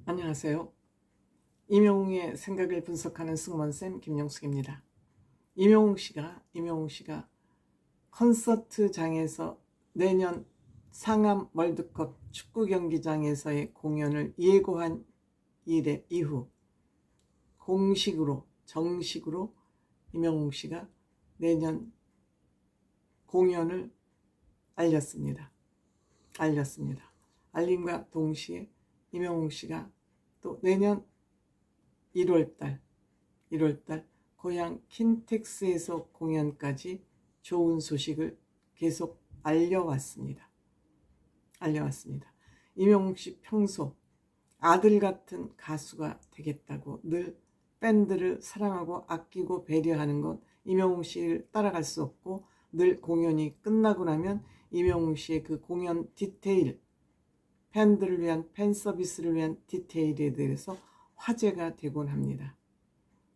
안녕하세요. 임영웅의 생각을 분석하는 승무원쌤 김영숙입니다. 임영웅 씨가 콘서트장에서 내년 상암 월드컵 축구 경기장에서의 공연을 예고한 이후 정식으로 임영웅 씨가 내년 공연을 알렸습니다. 알림과 동시에 임영웅 씨가 또 내년 1월달 고향 킨텍스에서 공연까지 좋은 소식을 계속 알려왔습니다. 임영웅 씨 평소 아들 같은 가수가 되겠다고 늘 밴드를 사랑하고 아끼고 배려하는 것, 임영웅 씨를 따라갈 수 없고, 늘 공연이 끝나고 나면 임영웅 씨의 그 공연 디테일, 팬들을 위한 팬 서비스를 위한 디테일에 대해서 화제가 되곤 합니다.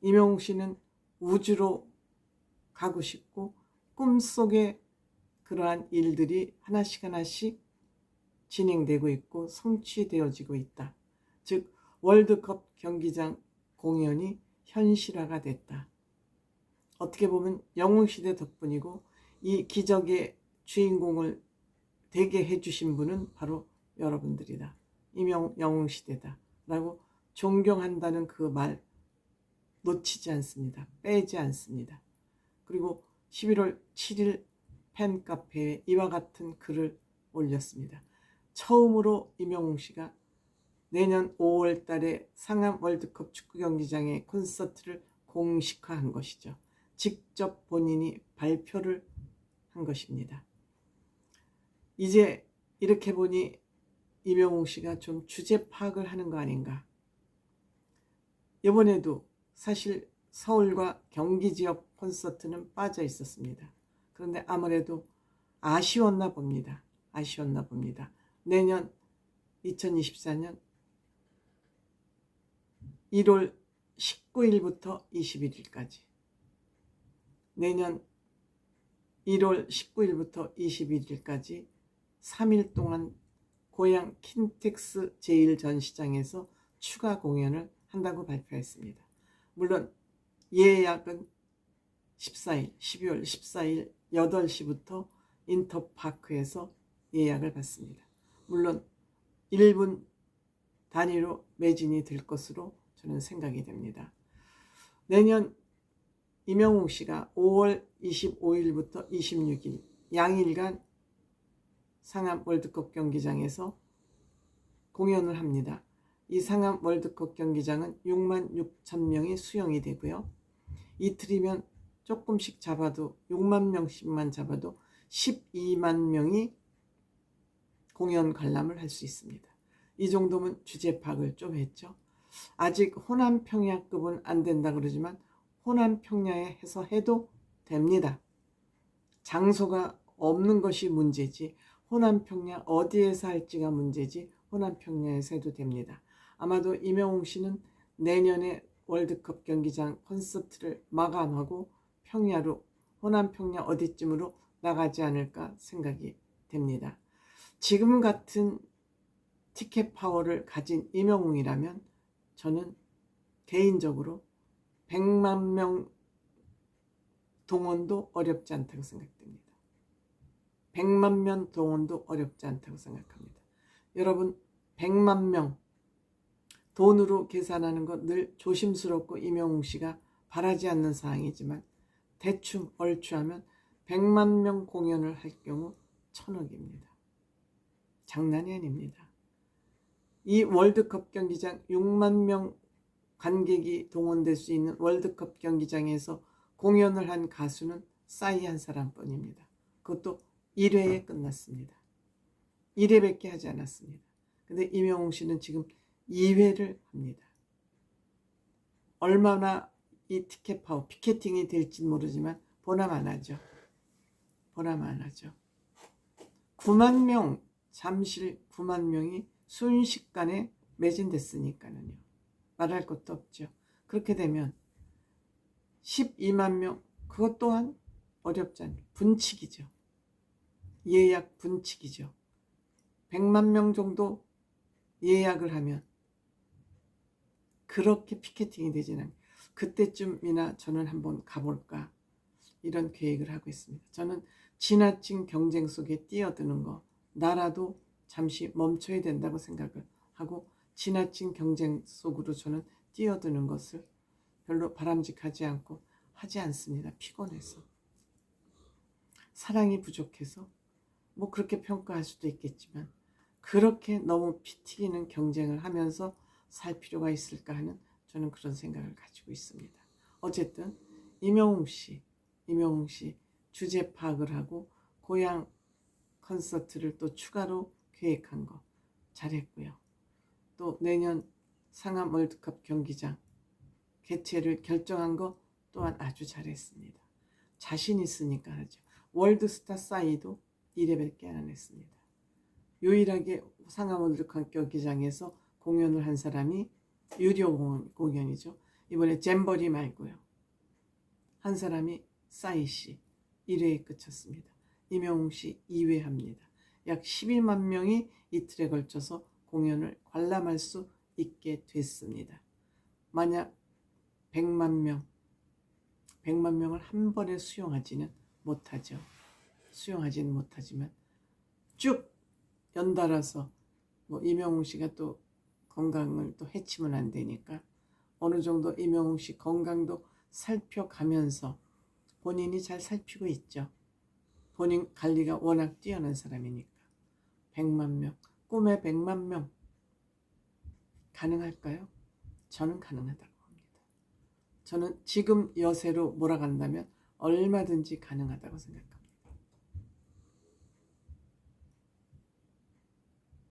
임영웅 씨는 우주로 가고 싶고, 꿈속에 그러한 일들이 하나씩 진행되고 있고 성취되어지고 있다. 즉 월드컵 경기장 공연이 현실화가 됐다. 어떻게 보면 영웅시대 덕분이고, 이 기적의 주인공을 되게 해주신 분은 바로 여러분들이다. 영웅시대다 라고 존경한다는 그 말 놓치지 않습니다. 빼지 않습니다. 그리고 11월 7일 팬카페에 이와 같은 글을 올렸습니다. 처음으로 임영웅 씨가 내년 5월 달에 상암 월드컵 축구 경기장의 콘서트를 공식화한 것이죠. 직접 본인이 발표를 한 것입니다. 이제 이렇게 보니 임영웅 씨가 좀 주제 파악을 하는 거 아닌가. 이번에도 사실 서울과 경기 지역 콘서트는 빠져 있었습니다. 그런데 아무래도 아쉬웠나 봅니다. 내년 2024년 1월 19일부터 21일까지, 내년 1월 19일부터 21일까지 3일 동안 고향 킨텍스 제1전시장에서 추가 공연을 한다고 발표했습니다. 물론 예약은 12월 14일 8시부터 인터파크에서 예약을 받습니다. 물론 1분 단위로 매진이 될 것으로 저는 생각이 됩니다. 내년 임영웅 씨가 5월 25일부터 26일 양일간 상암 월드컵 경기장에서 공연을 합니다. 이 상암 월드컵 경기장은 6만 6천 명이 수용이 되고요. 이틀이면 조금씩 잡아도 6만 명씩만 잡아도 12만 명이 공연 관람을 할 수 있습니다. 이 정도면 주제 파악을 좀 했죠. 아직 호남평야급은 안 된다 그러지만 호남평야에서 해도 됩니다. 장소가 없는 것이 문제지, 호남평야 어디에서 할지가 문제지, 호남평야에서 해도 됩니다. 아마도 임영웅 씨는 내년에 월드컵 경기장 콘서트를 마감하고 평야로, 호남평야 어디쯤으로 나가지 않을까 생각이 됩니다. 지금 같은 티켓 파워를 가진 임영웅이라면 저는 개인적으로 100만 명 동원도 어렵지 않다고 생각됩니다. 100만 명 동원도 어렵지 않다고 생각합니다. 여러분, 100만 명 돈으로 계산하는 것 늘 조심스럽고 임영웅 씨가 바라지 않는 사항이지만, 대충 얼추하면 100만 명 공연을 할 경우 1,000억입니다. 장난이 아닙니다. 이 월드컵 경기장 6만 명 관객이 동원될 수 있는 월드컵 경기장에서 공연을 한 가수는 싸이 한 사람뿐입니다. 그것도 1회에 끝났습니다. 1회밖에 하지 않았습니다. 근데 임영웅 씨는 지금 2회를 합니다. 얼마나 이 티켓 파워, 피켓팅이 될지 모르지만 보나만 하죠. 9만 명, 잠실 9만 명이 순식간에 매진됐으니까요. 말할 것도 없죠. 그렇게 되면 12만 명, 그것 또한 어렵지 않아요. 분칙이죠. 예약 분칙이죠. 100만 명 정도 예약을 하면 그렇게 피켓팅이 되지는 않아요. 그때쯤이나 저는 한번 가볼까 이런 계획을 하고 있습니다. 저는 지나친 경쟁 속에 뛰어드는 거 나라도 잠시 멈춰야 된다고 생각을 하고 지나친 경쟁 속으로 저는 뛰어드는 것을 별로 바람직하지 않고 하지 않습니다. 피곤해서. 사랑이 부족해서 뭐 그렇게 평가할 수도 있겠지만 그렇게 너무 피 튀기는 경쟁을 하면서 살 필요가 있을까 하는 저는 그런 생각을 가지고 있습니다. 어쨌든 임영웅 씨 주제 파악을 하고 고향 콘서트를 또 추가로 계획한 거 잘했고요. 또 내년 상암 월드컵 경기장 개최를 결정한 거 또한 아주 잘했습니다. 자신 있으니까 하죠. 월드스타 싸이도 1회밖에 안 했습니다. 유일하게 상암 월드컵 경기장에서 공연을 한 사람이 유료 공연이죠. 이번에 잼버리 말고요. 한 사람이 싸이 씨 1회에 그쳤습니다. 임영웅 씨 2회 합니다. 약 12만 명이 이틀에 걸쳐서 공연을 관람할 수 있게 됐습니다. 만약 100만 명을 한 번에 수용하지는 못하죠. 수용하지는 못하지만 쭉 연달아서 뭐 임영웅 씨가 또 건강을 또 해치면 안 되니까 어느 정도 임영웅 씨 건강도 살펴가면서 본인이 잘 살피고 있죠. 본인 관리가 워낙 뛰어난 사람이니까. 100만 명, 꿈의 100만 명 가능할까요? 저는 가능하다고 봅니다. 저는 지금 여세로 몰아간다면 얼마든지 가능하다고 생각합니다.